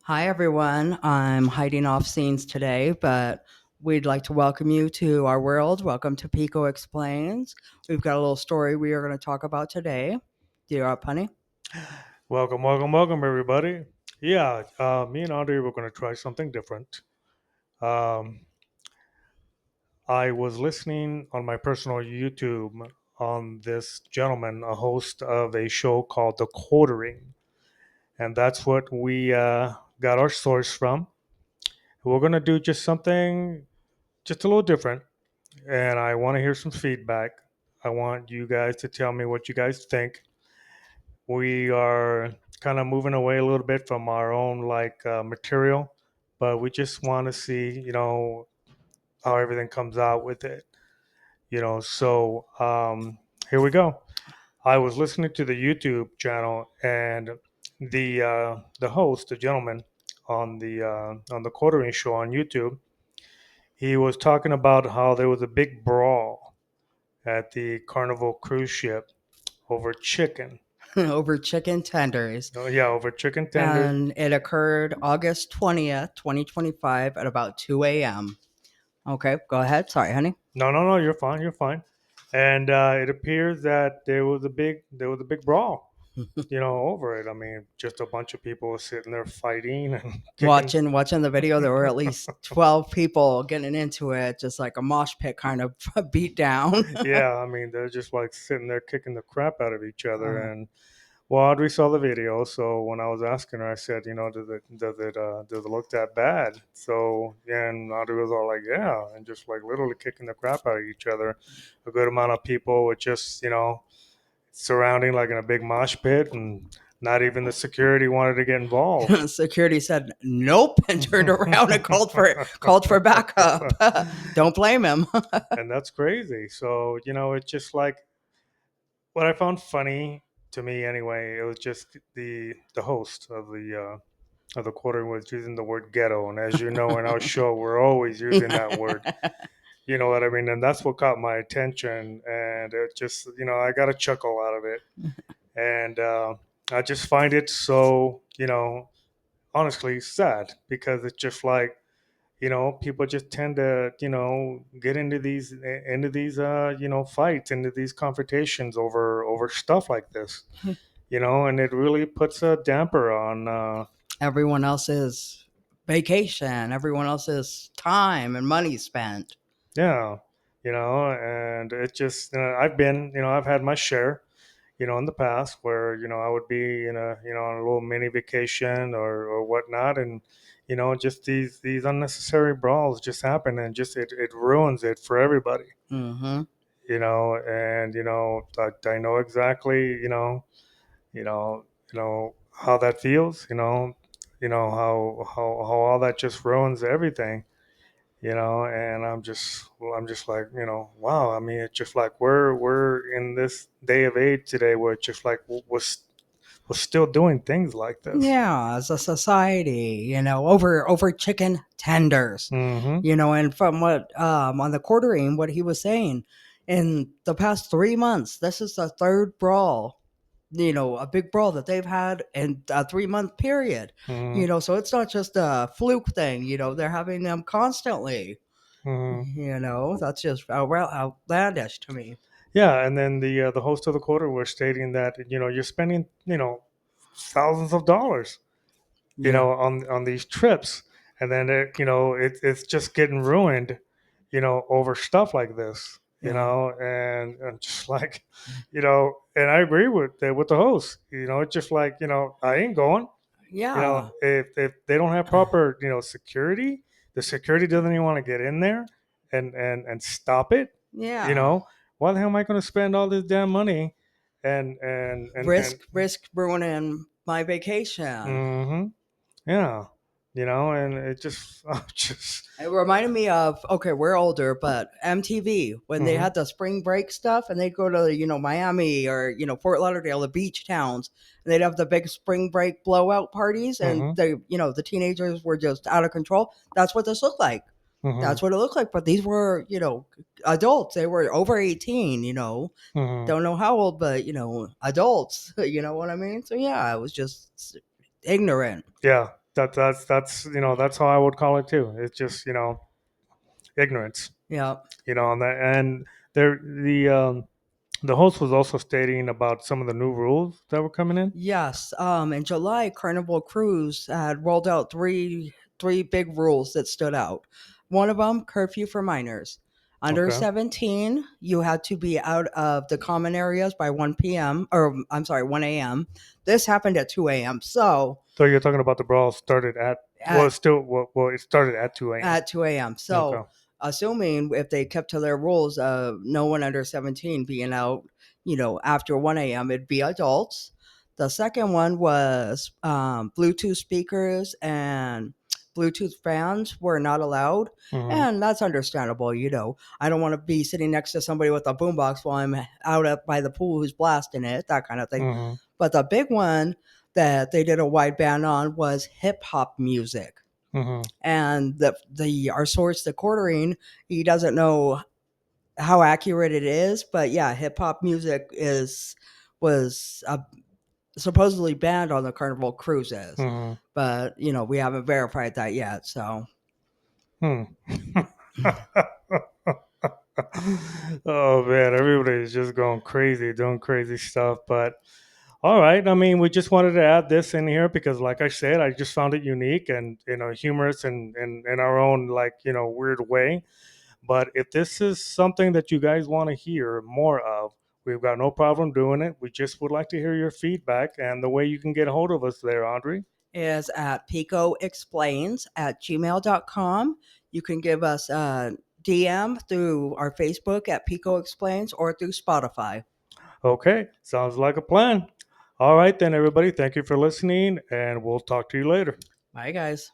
Hi, everyone. I'm hiding off scenes today, but we'd like to welcome you to our world. Welcome to Pico Explains. We've got a little story we are going to talk about today. You up, honey? Welcome, everybody. Yeah, me and Andre were going to try something different. Um, I was listening on my personal YouTube on this gentleman, a host of a show called The Quartering, and that's what we got our source from. We're going to do just something just a little different, and I want to hear some feedback. I want you guys to tell me what you guys think. We are kind of moving away a little bit from our own material, but we just want to see how everything comes out with it. So here we go. I was listening to the YouTube channel, and the host, the gentleman on the quartering show on YouTube, he was talking about how there was a big brawl at the Carnival cruise ship over chicken. Over chicken tenders. Oh yeah, over chicken tenders. And it occurred August 20th, 2025 at about 2 a.m. Okay, go ahead. Sorry, honey. No, you're fine, you're fine. And it appears that there was a big brawl, over it. I mean, just a bunch of people sitting there fighting and kicking. Watching the video, there were at least 12 people getting into it, just like a mosh pit kind of beat down. Yeah, I mean, they're just like sitting there kicking the crap out of each other. Uh, And well, Audrey saw the video, so when I was asking her, I said, does it look that bad? So yeah, and Audrey was all like, yeah, and just like literally kicking the crap out of each other. A good amount of people with just surrounding like in a big mosh pit, and not even the security wanted to get involved. Security said nope and turned around and called for backup. Don't blame him. And that's crazy. So it's just like what I found funny to me anyway. It was just the host of the quarter was using the word ghetto, and as you know, in our show, we're always using that word. You know what I mean? And that's what caught my attention, and it just I got a chuckle out of it, and I just find it so honestly sad because it's just like people just tend to get into these fights, into these confrontations over stuff like this, and it really puts a damper on Everyone else's vacation, everyone else's time and money spent. yeah, and it just I've had my share in the past where I would be in a on a little mini vacation or whatnot, and just these unnecessary brawls just happen, and just it ruins it for everybody. Mm-hmm. And I know exactly how that feels. How all that just ruins everything. And I'm just like, wow. I mean, it's just like we're in this day of age today where it's just like we're still doing things like this. Yeah, as a society, over chicken tenders, Mm-hmm. and from what on the quartering, what he was saying, in the past 3 months, this is the third brawl, a big brawl that they've had in a 3 month period, Mm-hmm. so it's not just a fluke thing, they're having them constantly, Mm-hmm. that's just outlandish to me. Yeah, and then the host of the quarter was stating that you're spending thousands of dollars Yeah. on these trips, and then it's just getting ruined over stuff like this, Yeah. and just like and I agree with the host. It's just like I ain't going. Yeah. If they don't have proper security, the security doesn't even want to get in there and stop it. you Yeah. know why the hell am I going to spend all this damn money and Risk ruining my vacation. hmm yeah, and it just just It reminded me of, okay, we're older, but MTV when they hmm had the spring break stuff, and they'd go to Miami or Fort Lauderdale, the beach towns, and they'd have the big spring break blowout parties, and hmm the teenagers were just out of control. That's what this looked like. hmm That's what it looked like. But these were adults. They were over 18. hmm Don't know how old, but adults. You know what I mean? So yeah, I was just ignorant. yeah, That's that's how I would call it too. It's just ignorance. Yeah. And there the host was also stating about some of the new rules that were coming in. Yes. In July, Carnival Cruise had rolled out three big rules that stood out. One of them, curfew for minors. Under Okay. 17, you had to be out of the common areas by 1 p.m. or I'm sorry, 1 a.m. This happened at 2 a.m. So So you're talking about the brawl started at well, at it's still well, it started at 2 a.m. at 2 a.m. Okay. So, assuming if they kept to their rules of no one under 17 being out, after 1 a.m., it'd be adults. The second one was Bluetooth speakers and Bluetooth fans were not allowed. Mm-hmm. And that's understandable. I don't want to be sitting next to somebody with a boombox while I'm out up by the pool who's blasting it, that kind of thing. Mm-hmm. But the big one that they did a wide ban on was hip hop music, Mm-hmm. and the our source, the quartering, he doesn't know how accurate it is, but yeah, hip hop music was supposedly banned on the Carnival cruises, Mm-hmm. but we haven't verified that yet. So Hmm. Oh man, everybody's just going crazy, doing crazy stuff. But all right, I mean, we just wanted to add this in here because, like I said, I just found it unique and humorous and in our own like weird way. But if this is something that you guys want to hear more of, we've got no problem doing it. We just would like to hear your feedback and the way you can get a hold of us there, Audrey. is at picoexplains@gmail.com. You can give us a DM through our Facebook at Pico Explains or through Spotify. Okay, sounds like a plan. All right, then, everybody, thank you for listening, and we'll talk to you later. Bye, guys.